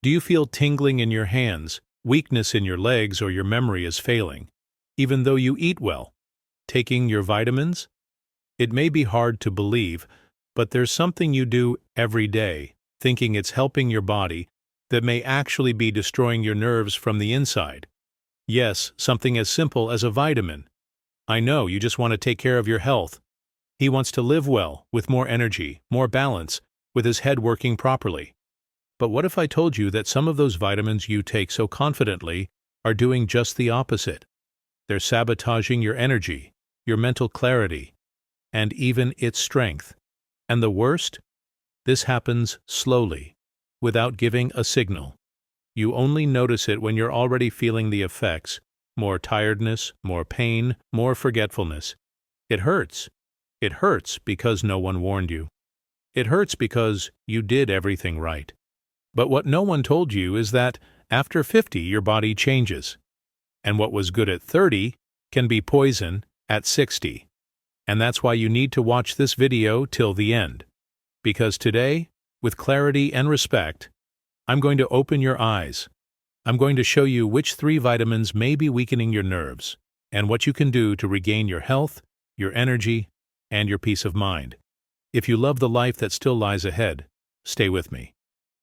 Do you feel tingling in your hands, weakness in your legs, or your memory is failing, even though you eat well? Taking your vitamins? It may be hard to believe, but there's something you do every day, thinking it's helping your body, that may actually be destroying your nerves from the inside. Yes, something as simple as a vitamin. I know you just want to take care of your health. He wants to live well, with more energy, more balance, with his head working properly. But what if I told you that some of those vitamins you take so confidently are doing just the opposite? They're sabotaging your energy, your mental clarity, and even its strength. And the worst? This happens slowly, without giving a signal. You only notice it when you're already feeling the effects: more tiredness, more pain, more forgetfulness. It hurts. It hurts because no one warned you. It hurts because you did everything right. But what no one told you is that after 50 your body changes. And what was good at 30 can be poison at 60. And that's why you need to watch this video till the end. Because today, with clarity and respect, I'm going to open your eyes. I'm going to show you which 3 vitamins may be weakening your nerves, and what you can do to regain your health, your energy, and your peace of mind. If you love the life that still lies ahead, stay with me.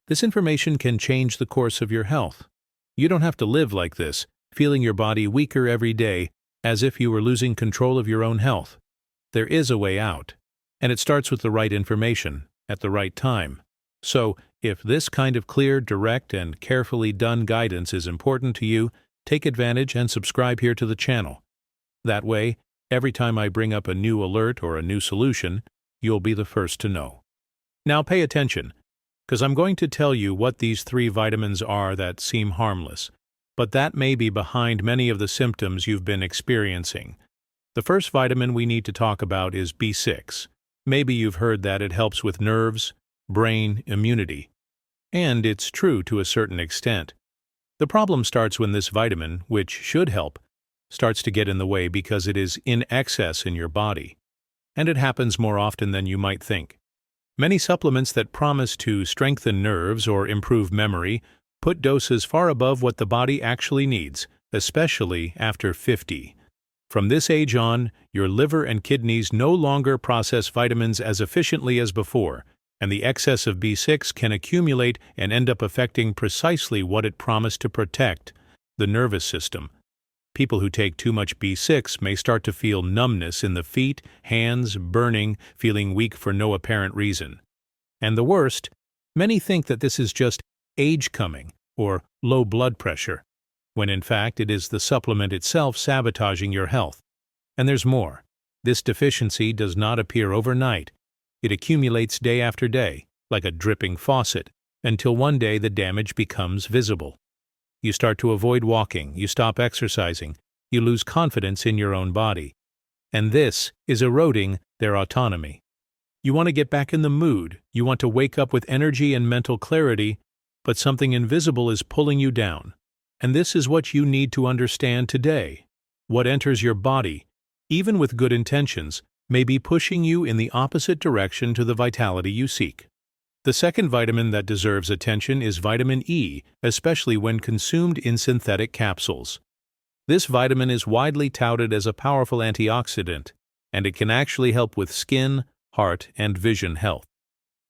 This information can change the course of your health. You don't have to live like this, feeling your body weaker every day, as if you were losing control of your own health. There is a way out, and it starts with the right information, at the right time. So, if this kind of clear, direct, and carefully done guidance is important to you, take advantage and subscribe here to the channel. That way, every time I bring up a new alert or a new solution, you'll be the first to know. Now pay attention, because I'm going to tell you what these 3 vitamins are that seem harmless, but that may be behind many of the symptoms you've been experiencing. The first vitamin we need to talk about is B6. Maybe you've heard that it helps with nerves, brain, immunity. And it's true to a certain extent. The problem starts when this vitamin, which should help, starts to get in the way because it is in excess in your body. And it happens more often than you might think. Many supplements that promise to strengthen nerves or improve memory put doses far above what the body actually needs, especially after 50. From this age on, your liver and kidneys no longer process vitamins as efficiently as before, and the excess of B6 can accumulate and end up affecting precisely what it promised to protect: the nervous system. People who take too much B6 may start to feel numbness in the feet, hands, burning, feeling weak for no apparent reason. And the worst, many think that this is just age coming or low blood pressure, when in fact it is the supplement itself sabotaging your health. And there's more. This deficiency does not appear overnight. It accumulates day after day, like a dripping faucet, until one day the damage becomes visible. You start to avoid walking, you stop exercising, you lose confidence in your own body. And this is eroding their autonomy. You want to get back in the mood, you want to wake up with energy and mental clarity, but something invisible is pulling you down. And this is what you need to understand today. What enters your body, even with good intentions, may be pushing you in the opposite direction to the vitality you seek. The second vitamin that deserves attention is vitamin E, especially when consumed in synthetic capsules. This vitamin is widely touted as a powerful antioxidant, and it can actually help with skin, heart, and vision health.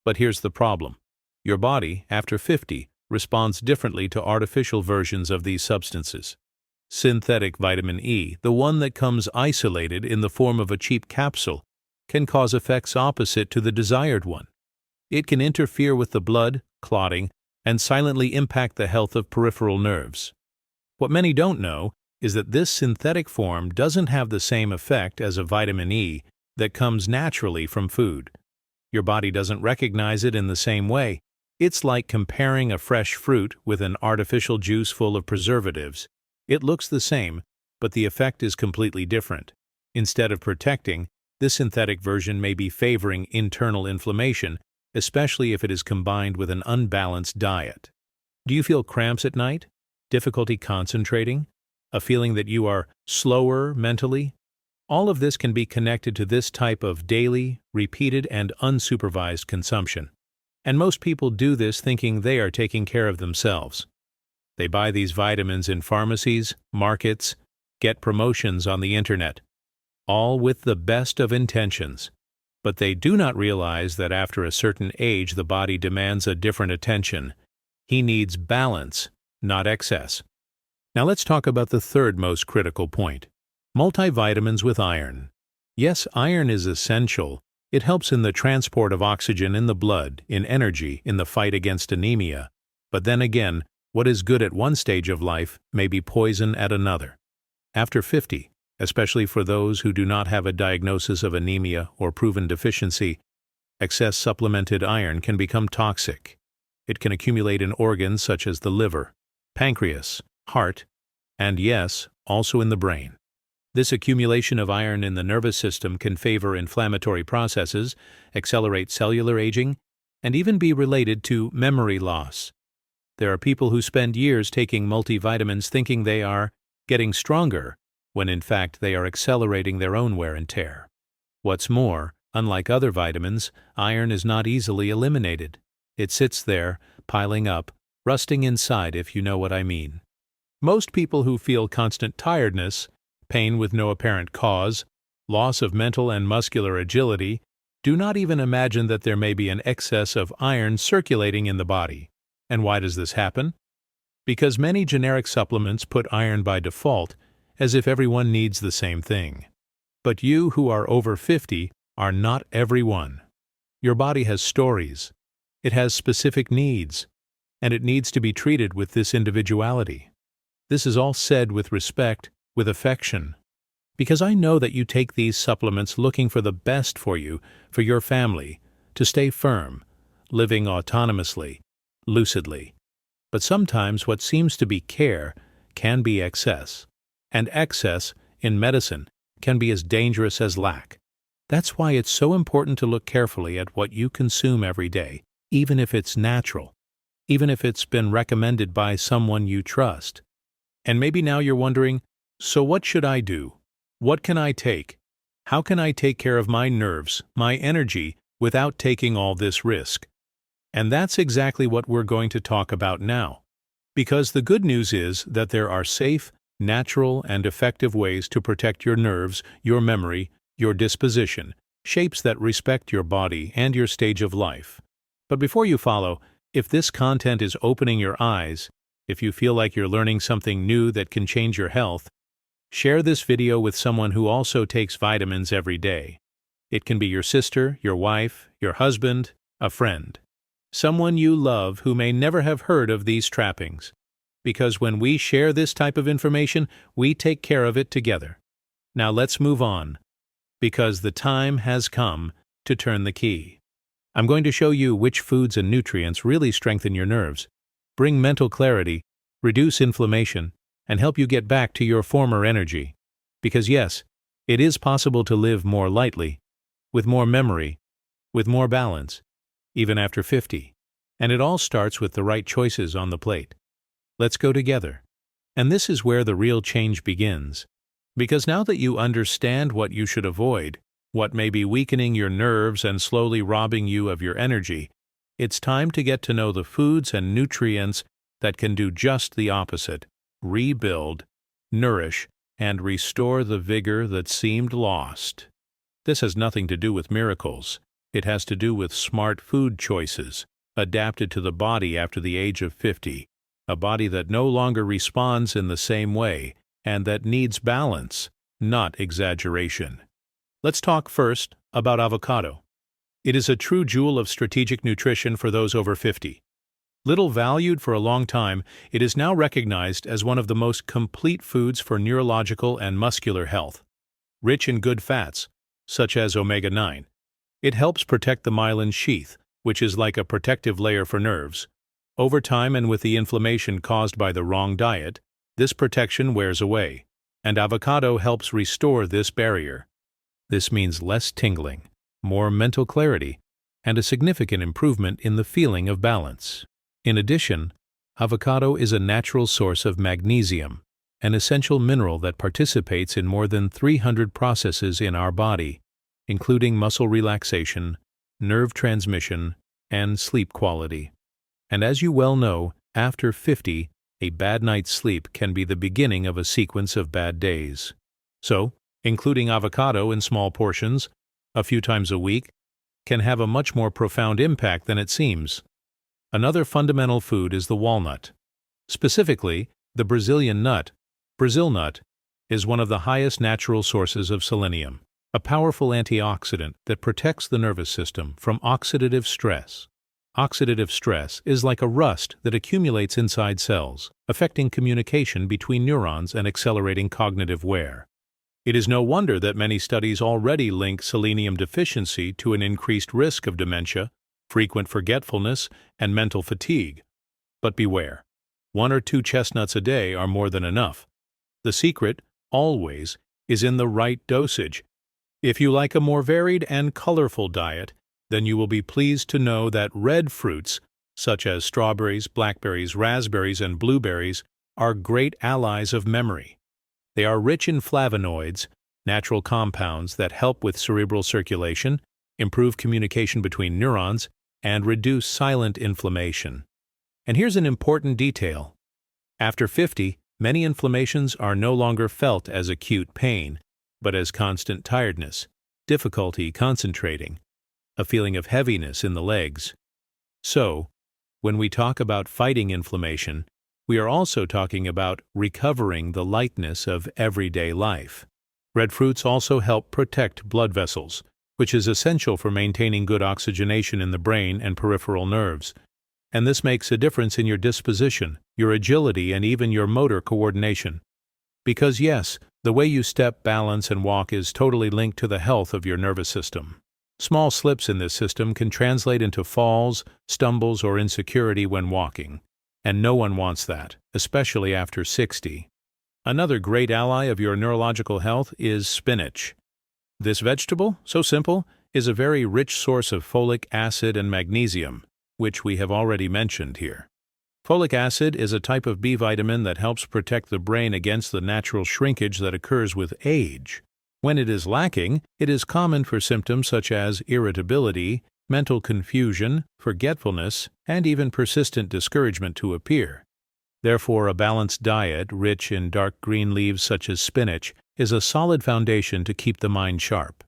But here's the problem. Your body, after 50, responds differently to artificial versions of these substances. Synthetic vitamin E, the one that comes isolated in the form of a cheap capsule, can cause effects opposite to the desired one. It can interfere with the blood, clotting, and silently impact the health of peripheral nerves. What many don't know is that this synthetic form doesn't have the same effect as a vitamin E that comes naturally from food. Your body doesn't recognize it in the same way. It's like comparing a fresh fruit with an artificial juice full of preservatives. It looks the same, but the effect is completely different. Instead of protecting, this synthetic version may be favoring internal inflammation, especially if it is combined with an unbalanced diet. Do you feel cramps at night? Difficulty concentrating? A feeling that you are slower mentally? All of this can be connected to this type of daily, repeated, and unsupervised consumption. And most people do this thinking they are taking care of themselves. They buy these vitamins in pharmacies, markets, get promotions on the internet, all with the best of intentions. But they do not realize that after a certain age the body demands a different attention. He needs balance, not excess. Now let's talk about the third most critical point: multivitamins with iron. Yes, iron is essential. It helps in the transport of oxygen in the blood, in energy, in the fight against anemia. But then again, what is good at one stage of life may be poison at another. After 50, especially for those who do not have a diagnosis of anemia or proven deficiency, excess supplemented iron can become toxic. It can accumulate in organs such as the liver, pancreas, heart, and yes, also in the brain. This accumulation of iron in the nervous system can favor inflammatory processes, accelerate cellular aging, and even be related to memory loss. There are people who spend years taking multivitamins thinking they are getting stronger, when in fact they are accelerating their own wear and tear. What's more, unlike other vitamins, iron is not easily eliminated. It sits there, piling up, rusting inside, if you know what I mean. Most people who feel constant tiredness, pain with no apparent cause, loss of mental and muscular agility, do not even imagine that there may be an excess of iron circulating in the body. And why does this happen? Because many generic supplements put iron by default, as if everyone needs the same thing. But you who are over 50 are not everyone. Your body has stories. It has specific needs, and it needs to be treated with this individuality. This is all said with respect, with affection, because I know that you take these supplements looking for the best for you, for your family, to stay firm, living autonomously, lucidly. But sometimes what seems to be care can be excess, and excess, in medicine, can be as dangerous as lack. That's why it's so important to look carefully at what you consume every day, even if it's natural, even if it's been recommended by someone you trust. And maybe now you're wondering, so what should I do? What can I take? How can I take care of my nerves, my energy, without taking all this risk? And that's exactly what we're going to talk about now. Because the good news is that there are safe, natural, and effective ways to protect your nerves, your memory, your disposition, shapes that respect your body and your stage of life. But before you follow, if this content is opening your eyes, if you feel like you're learning something new that can change your health, share this video with someone who also takes vitamins every day. It can be your sister, your wife, your husband, a friend. Someone you love who may never have heard of these trappings. Because when we share this type of information, we take care of it together. Now let's move on, because the time has come to turn the key. I'm going to show you which foods and nutrients really strengthen your nerves, bring mental clarity, reduce inflammation, and help you get back to your former energy. Because yes, it is possible to live more lightly, with more memory, with more balance, even after 50. And it all starts with the right choices on the plate. Let's go together. And this is where the real change begins. Because now that you understand what you should avoid, what may be weakening your nerves and slowly robbing you of your energy, it's time to get to know the foods and nutrients that can do just the opposite: rebuild, nourish, and restore the vigor that seemed lost. This has nothing to do with miracles. It has to do with smart food choices, adapted to the body after the age of 50, a body that no longer responds in the same way, and that needs balance, not exaggeration. Let's talk first about avocado. It is a true jewel of strategic nutrition for those over 50. Little valued for a long time, it is now recognized as one of the most complete foods for neurological and muscular health. Rich in good fats, such as omega-9. It helps protect the myelin sheath, which is like a protective layer for nerves. Over time and with the inflammation caused by the wrong diet, this protection wears away, and avocado helps restore this barrier. This means less tingling, more mental clarity, and a significant improvement in the feeling of balance. In addition, avocado is a natural source of magnesium, an essential mineral that participates in more than 300 processes in our body, including muscle relaxation, nerve transmission, and sleep quality. And as you well know, after 50, a bad night's sleep can be the beginning of a sequence of bad days. So, including avocado in small portions, a few times a week, can have a much more profound impact than it seems. Another fundamental food is the walnut. Specifically, the Brazilian nut, Brazil nut, is one of the highest natural sources of selenium, a powerful antioxidant that protects the nervous system from oxidative stress. Oxidative stress is like a rust that accumulates inside cells, affecting communication between neurons and accelerating cognitive wear. It is no wonder that many studies already link selenium deficiency to an increased risk of dementia, frequent forgetfulness, and mental fatigue. But beware, 1 or 2 chestnuts a day are more than enough. The secret, always, is in the right dosage. If you like a more varied and colorful diet, then you will be pleased to know that red fruits, such as strawberries, blackberries, raspberries, and blueberries, are great allies of memory. They are rich in flavonoids, natural compounds that help with cerebral circulation, improve communication between neurons, and reduce silent inflammation. And here's an important detail. After 50, many inflammations are no longer felt as acute pain, but as constant tiredness, difficulty concentrating, a feeling of heaviness in the legs. So, when we talk about fighting inflammation, we are also talking about recovering the lightness of everyday life. Red fruits also help protect blood vessels, which is essential for maintaining good oxygenation in the brain and peripheral nerves. And this makes a difference in your disposition, your agility, and even your motor coordination. Because yes, the way you step, balance, and walk is totally linked to the health of your nervous system. Small slips in this system can translate into falls, stumbles, or insecurity when walking. And no one wants that, especially after 60. Another great ally of your neurological health is spinach. This vegetable, so simple, is a very rich source of folic acid and magnesium, which we have already mentioned here. Folic acid is a type of B vitamin that helps protect the brain against the natural shrinkage that occurs with age. When it is lacking, it is common for symptoms such as irritability, mental confusion, forgetfulness, and even persistent discouragement to appear. Therefore, a balanced diet, rich in dark green leaves such as spinach, is a solid foundation to keep the mind sharp.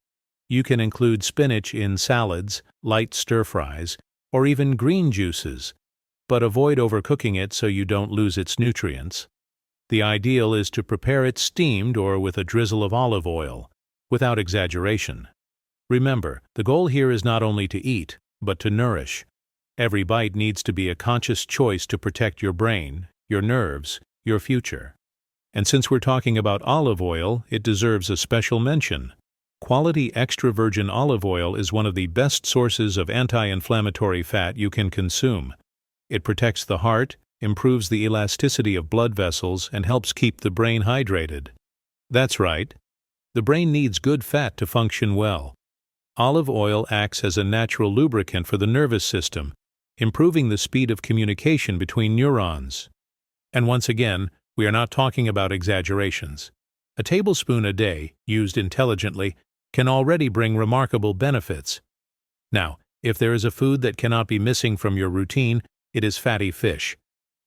You can include spinach in salads, light stir-fries, or even green juices, but avoid overcooking it so you don't lose its nutrients. The ideal is to prepare it steamed or with a drizzle of olive oil, without exaggeration. Remember, the goal here is not only to eat, but to nourish. Every bite needs to be a conscious choice to protect your brain, your nerves, your future. And since we're talking about olive oil, it deserves a special mention. Quality extra virgin olive oil is one of the best sources of anti-inflammatory fat you can consume. It protects the heart, improves the elasticity of blood vessels, and helps keep the brain hydrated. That's right. The brain needs good fat to function well. Olive oil acts as a natural lubricant for the nervous system, improving the speed of communication between neurons. And once again, we are not talking about exaggerations. A tablespoon a day, used intelligently, can already bring remarkable benefits. Now, if there is a food that cannot be missing from your routine, it is fatty fish.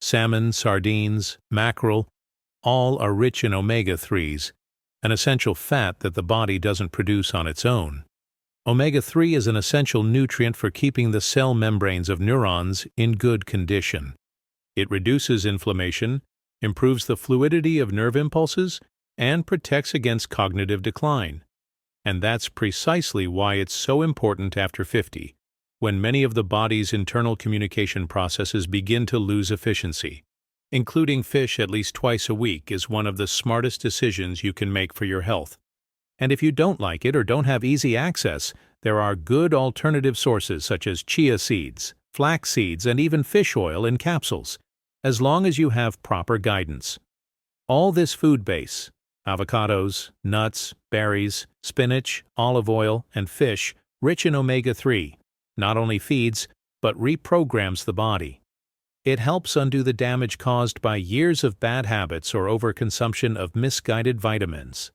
Salmon, sardines, mackerel, all are rich in omega-3s, an essential fat that the body doesn't produce on its own. Omega-3 is an essential nutrient for keeping the cell membranes of neurons in good condition. It reduces inflammation, improves the fluidity of nerve impulses, and protects against cognitive decline. And that's precisely why it's so important after 50, when many of the body's internal communication processes begin to lose efficiency. Including fish at least twice a week is one of the smartest decisions you can make for your health. And if you don't like it or don't have easy access, there are good alternative sources such as chia seeds, flax seeds, and even fish oil in capsules, as long as you have proper guidance. All this food base, avocados, nuts, berries, spinach, olive oil, and fish, rich in omega-3, not only feeds, but reprograms the body. It helps undo the damage caused by years of bad habits or overconsumption of misguided vitamins.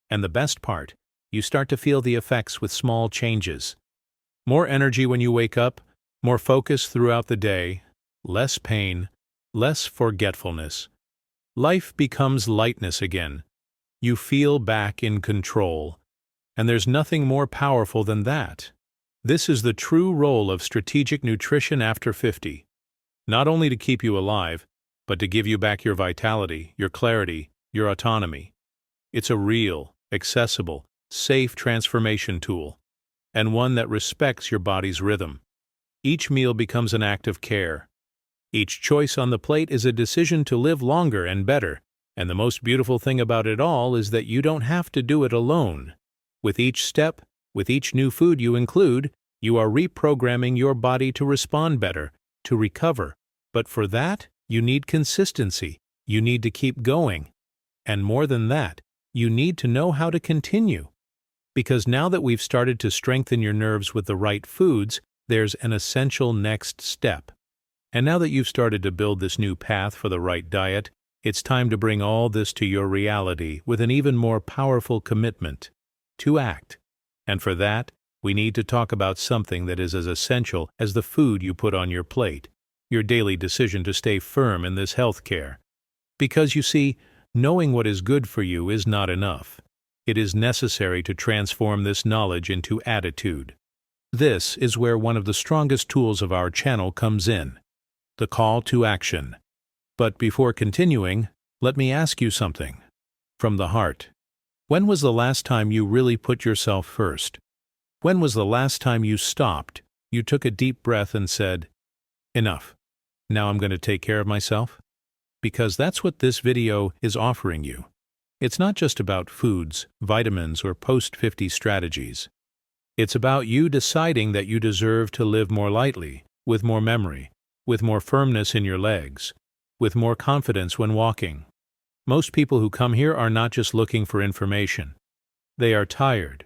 And the best part, you start to feel the effects with small changes. More energy when you wake up, more focus throughout the day, less pain, less forgetfulness. Life becomes lightness again. You feel back in control. And there's nothing more powerful than that. This is the true role of strategic nutrition after 50. Not only to keep you alive, but to give you back your vitality, your clarity, your autonomy. It's a real, accessible, safe transformation tool, and one that respects your body's rhythm. Each meal becomes an act of care. Each choice on the plate is a decision to live longer and better, and the most beautiful thing about it all is that you don't have to do it alone. With each step, with each new food you include, you are reprogramming your body to respond better, to recover. But for that, you need consistency. You need to keep going. And more than that, you need to know how to continue. Because now that we've started to strengthen your nerves with the right foods, there's an essential next step. And now that you've started to build this new path for the right diet, it's time to bring all this to your reality with an even more powerful commitment to act. And for that, we need to talk about something that is as essential as the food you put on your plate, your daily decision to stay firm in this health care. Because you see, knowing what is good for you is not enough. It is necessary to transform this knowledge into attitude. This is where one of the strongest tools of our channel comes in, the call to action. But before continuing, let me ask you something. From the heart. When was the last time you really put yourself first? When was the last time you stopped, you took a deep breath and said, "Enough. Now I'm going to take care of myself"? Because that's what this video is offering you. It's not just about foods, vitamins, or post-50 strategies. It's about you deciding that you deserve to live more lightly, with more memory, with more firmness in your legs, with more confidence when walking. Most people who come here are not just looking for information. They are tired.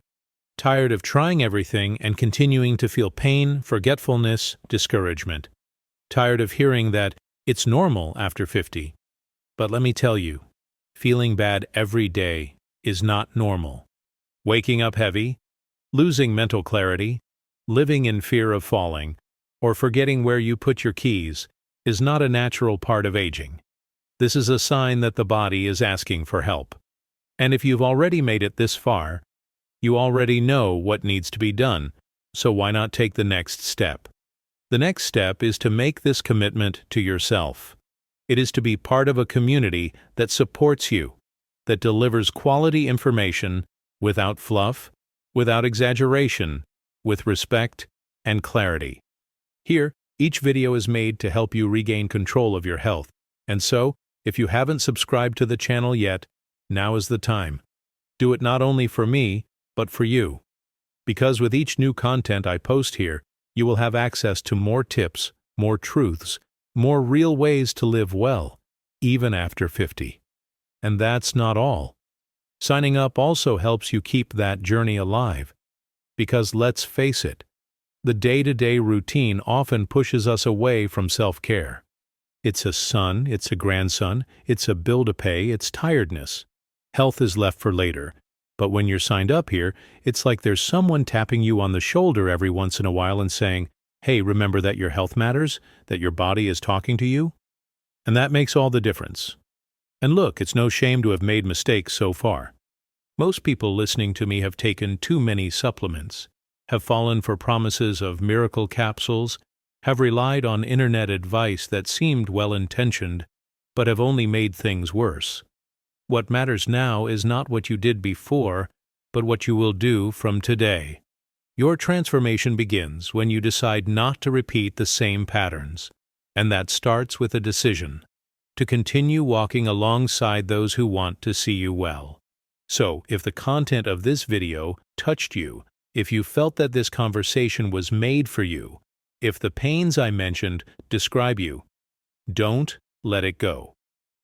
Tired of trying everything and continuing to feel pain, forgetfulness, discouragement. Tired of hearing that it's normal after 50. But let me tell you, feeling bad every day is not normal. Waking up heavy, losing mental clarity, living in fear of falling, or forgetting where you put your keys is not a natural part of aging. This is a sign that the body is asking for help. And if you've already made it this far, you already know what needs to be done, so why not take the next step? The next step is to make this commitment to yourself. It is to be part of a community that supports you, that delivers quality information without fluff, without exaggeration, with respect and clarity. Here, each video is made to help you regain control of your health, and so, if you haven't subscribed to the channel yet, now is the time. Do it not only for me, but for you. Because with each new content I post here, you will have access to more tips, more truths, more real ways to live well, even after 50. And that's not all. Signing up also helps you keep that journey alive. Because let's face it, the day-to-day routine often pushes us away from self-care. It's a son, it's a grandson, it's a bill to pay, it's tiredness. Health is left for later. But when you're signed up here, it's like there's someone tapping you on the shoulder every once in a while and saying, "Hey, remember that your health matters, that your body is talking to you?" And that makes all the difference. And look, it's no shame to have made mistakes so far. Most people listening to me have taken too many supplements, have fallen for promises of miracle capsules, have relied on internet advice that seemed well-intentioned, but have only made things worse. What matters now is not what you did before, but what you will do from today. Your transformation begins when you decide not to repeat the same patterns, and that starts with a decision to continue walking alongside those who want to see you well. So, if the content of this video touched you, if you felt that this conversation was made for you, if the pains I mentioned describe you, don't let it go.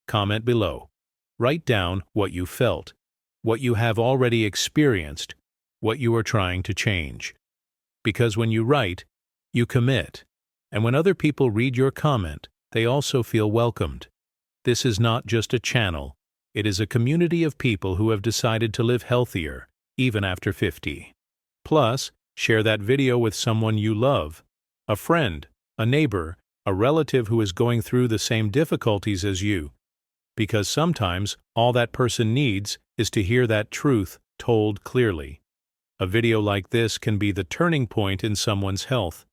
Comment below. Write down what you felt, what you have already experienced, what you are trying to change. Because when you write, you commit. And when other people read your comment, they also feel welcomed. This is not just a channel. It is a community of people who have decided to live healthier, even after 50. Plus, share that video with someone you love, a friend, a neighbor, a relative who is going through the same difficulties as you. Because sometimes all that person needs is to hear that truth told clearly. A video like this can be the turning point in someone's health.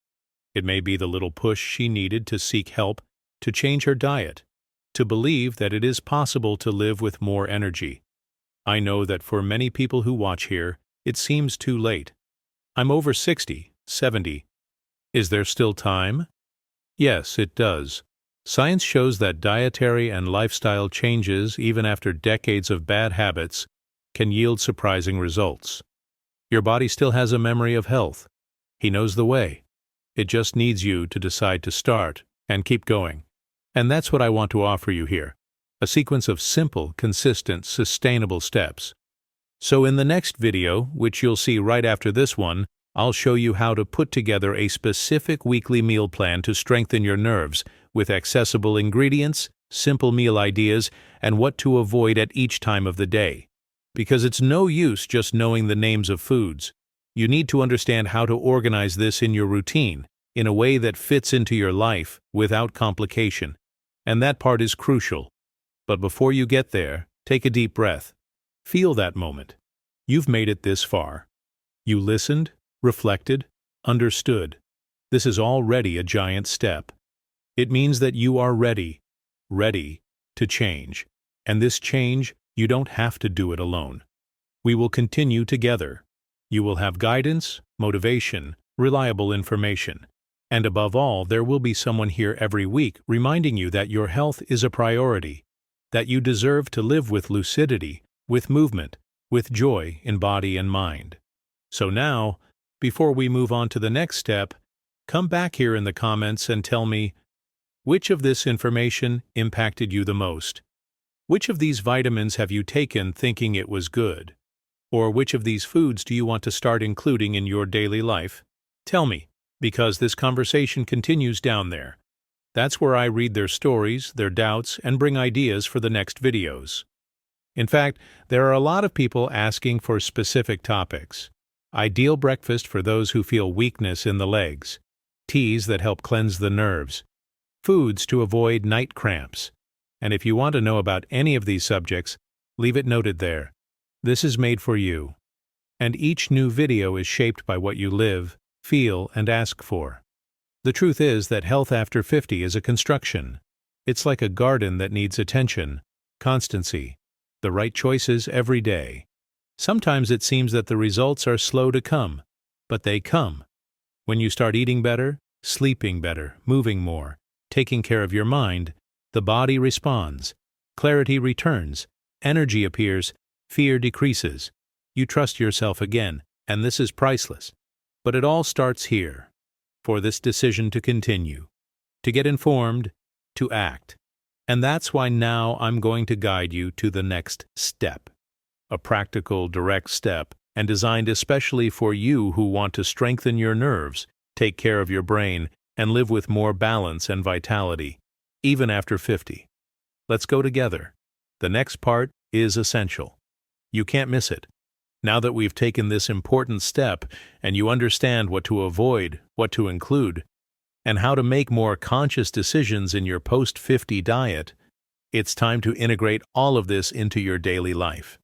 It may be the little push she needed to seek help, to change her diet, to believe that it is possible to live with more energy. I know that for many people who watch here, it seems too late. I'm over 60, 70. Is there still time? Yes, it does. Science shows that dietary and lifestyle changes, even after decades of bad habits, can yield surprising results. Your body still has a memory of health. He knows the way. It just needs you to decide to start and keep going. And that's what I want to offer you here, a sequence of simple, consistent, sustainable steps. So in the next video, which you'll see right after this one, I'll show you how to put together a specific weekly meal plan to strengthen your nerves with accessible ingredients, simple meal ideas, and what to avoid at each time of the day. Because it's no use just knowing the names of foods. You need to understand how to organize this in your routine, in a way that fits into your life without complication. And that part is crucial. But before you get there, take a deep breath. Feel that moment. You've made it this far. You listened, reflected, understood. This is already a giant step. It means that you are ready to change. And this change, you don't have to do it alone. We will continue together. You will have guidance, motivation, reliable information. And above all, there will be someone here every week reminding you that your health is a priority, that you deserve to live with lucidity, with movement, with joy in body and mind. So now, before we move on to the next step, come back here in the comments and tell me, which of this information impacted you the most? Which of these vitamins have you taken thinking it was good? Or which of these foods do you want to start including in your daily life? Tell me, because this conversation continues down there. That's where I read their stories, their doubts, and bring ideas for the next videos. In fact, there are a lot of people asking for specific topics. Ideal breakfast for those who feel weakness in the legs. Teas that help cleanse the nerves. Foods to avoid night cramps. And if you want to know about any of these subjects, leave it noted there. This is made for you. And each new video is shaped by what you live, feel, and ask for. The truth is that health after 50 is a construction. It's like a garden that needs attention, constancy, the right choices every day. Sometimes it seems that the results are slow to come, but they come. When you start eating better, sleeping better, moving more, taking care of your mind, the body responds, clarity returns, energy appears, fear decreases. You trust yourself again, and this is priceless. But it all starts here, for this decision to continue, to get informed, to act. And that's why now I'm going to guide you to the next step. A practical, direct step, and designed especially for you who want to strengthen your nerves, take care of your brain, and live with more balance and vitality, even after 50. Let's go together. The next part is essential. You can't miss it. Now that we've taken this important step and you understand what to avoid, what to include, and how to make more conscious decisions in your post-50 diet, it's time to integrate all of this into your daily life.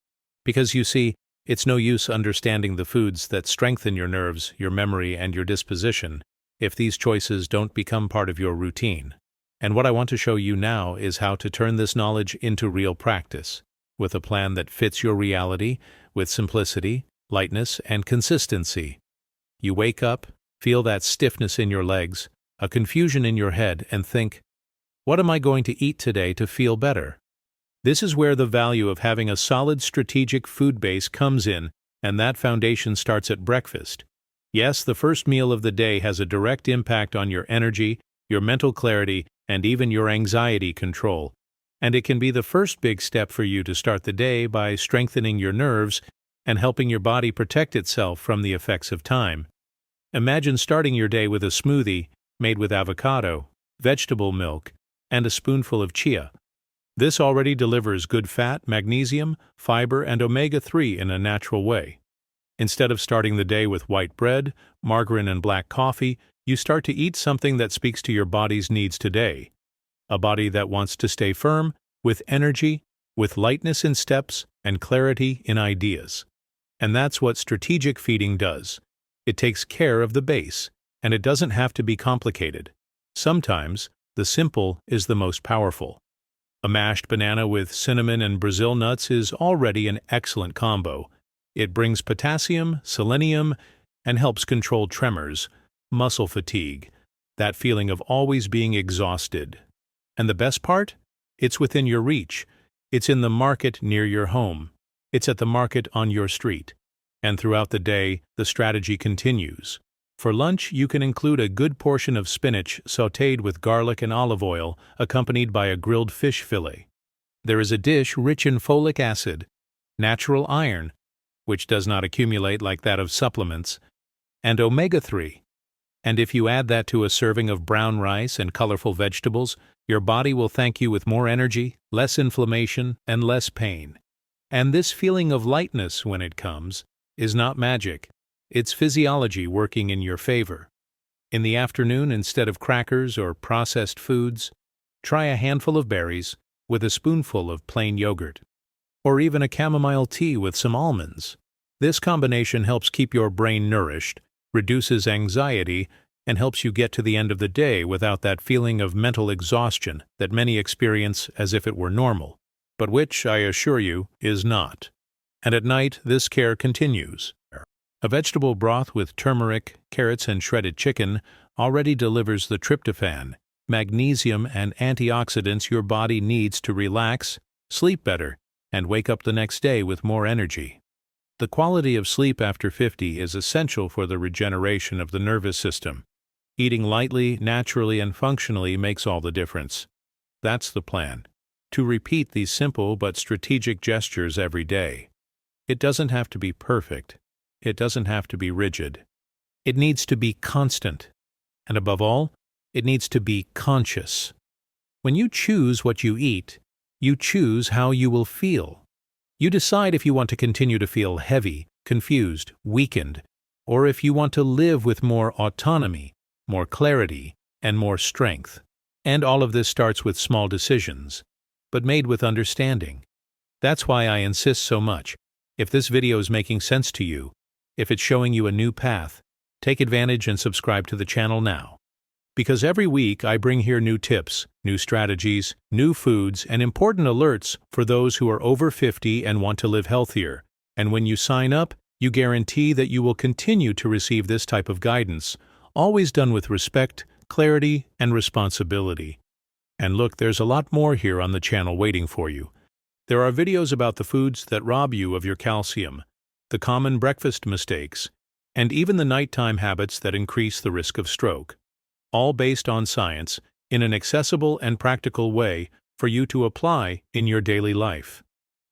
Because you see, it's no use understanding the foods that strengthen your nerves, your memory, and your disposition if these choices don't become part of your routine. And what I want to show you now is how to turn this knowledge into real practice, with a plan that fits your reality, with simplicity, lightness, and consistency. You wake up, feel that stiffness in your legs, a confusion in your head, and think, what am I going to eat today to feel better? This is where the value of having a solid strategic food base comes in, and that foundation starts at breakfast. Yes, the first meal of the day has a direct impact on your energy, your mental clarity, and even your anxiety control. And it can be the first big step for you to start the day by strengthening your nerves and helping your body protect itself from the effects of time. Imagine starting your day with a smoothie made with avocado, vegetable milk, and a spoonful of chia. This already delivers good fat, magnesium, fiber, and omega-3 in a natural way. Instead of starting the day with white bread, margarine, and black coffee, you start to eat something that speaks to your body's needs today. A body that wants to stay firm, with energy, with lightness in steps, and clarity in ideas. And that's what strategic feeding does. It takes care of the base, and it doesn't have to be complicated. Sometimes, the simple is the most powerful. A mashed banana with cinnamon and Brazil nuts is already an excellent combo. It brings potassium, selenium, and helps control tremors, muscle fatigue, that feeling of always being exhausted. And the best part? It's within your reach. It's in the market near your home. It's at the market on your street. And throughout the day, the strategy continues. For lunch, you can include a good portion of spinach sautéed with garlic and olive oil, accompanied by a grilled fish fillet. There is a dish rich in folic acid, natural iron, which does not accumulate like that of supplements, and omega-3. And if you add that to a serving of brown rice and colorful vegetables, your body will thank you with more energy, less inflammation, and less pain. And this feeling of lightness, when it comes, is not magic. It's physiology working in your favor. In the afternoon, instead of crackers or processed foods, try a handful of berries with a spoonful of plain yogurt, or even a chamomile tea with some almonds. This combination helps keep your brain nourished, reduces anxiety, and helps you get to the end of the day without that feeling of mental exhaustion that many experience as if it were normal, but which, I assure you, is not. And at night, this care continues. A vegetable broth with turmeric, carrots, and shredded chicken already delivers the tryptophan, magnesium, and antioxidants your body needs to relax, sleep better, and wake up the next day with more energy. The quality of sleep after 50 is essential for the regeneration of the nervous system. Eating lightly, naturally, and functionally makes all the difference. That's the plan. To repeat these simple but strategic gestures every day. It doesn't have to be perfect. It doesn't have to be rigid. It needs to be constant. And above all, it needs to be conscious. When you choose what you eat, you choose how you will feel. You decide if you want to continue to feel heavy, confused, weakened, or if you want to live with more autonomy, more clarity, and more strength. And all of this starts with small decisions, but made with understanding. That's why I insist so much. If this video is making sense to you, if it's showing you a new path, take advantage and subscribe to the channel now. Because every week I bring here new tips, new strategies, new foods, and important alerts for those who are over 50 and want to live healthier. And when you sign up, you guarantee that you will continue to receive this type of guidance, always done with respect, clarity, and responsibility. And look, there's a lot more here on the channel waiting for you. There are videos about the foods that rob you of your calcium, the common breakfast mistakes, and even the nighttime habits that increase the risk of stroke, all based on science in an accessible and practical way for you to apply in your daily life.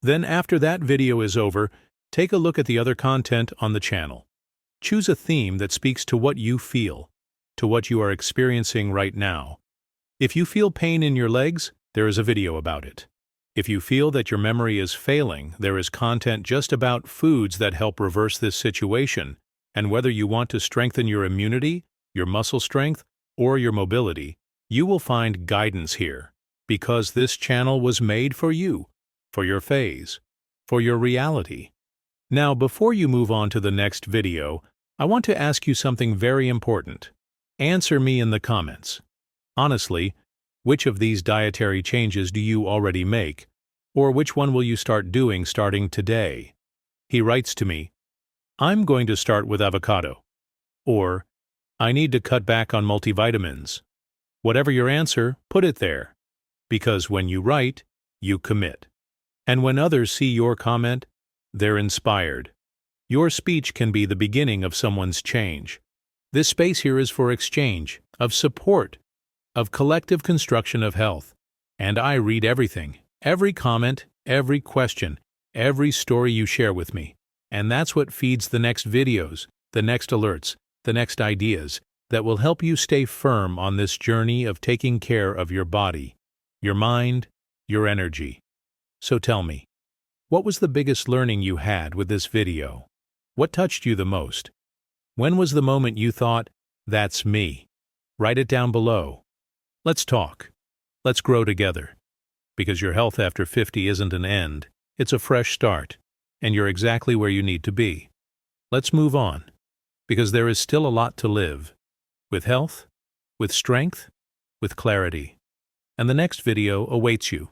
Then after that video is over, take a look at the other content on the channel. Choose a theme that speaks to what you feel, to what you are experiencing right now. If you feel pain in your legs, there is a video about it. If you feel that your memory is failing, there is content just about foods that help reverse this situation. And whether you want to strengthen your immunity, your muscle strength, or your mobility, you will find guidance here. Because this channel was made for you, for your phase, for your reality. Now, before you move on to the next video, I want to ask you something very important. Answer me in the comments. Honestly, which of these dietary changes do you already make, or which one will you start doing starting today? He writes to me, I'm going to start with avocado. Or, I need to cut back on multivitamins. Whatever your answer, put it there. Because when you write, you commit. And when others see your comment, they're inspired. Your speech can be the beginning of someone's change. This space here is for exchange, of support, of collective construction of health. And I read everything, every comment, every question, every story you share with me. And that's what feeds the next videos, the next alerts, the next ideas that will help you stay firm on this journey of taking care of your body, your mind, your energy. So tell me, what was the biggest learning you had with this video? What touched you the most? When was the moment you thought, That's me. Write it down below. Let's talk. Let's grow together. Because your health after 50 isn't an end, it's a fresh start, and you're exactly where you need to be. Let's move on, because there is still a lot to live. With health, with strength, with clarity. And the next video awaits you.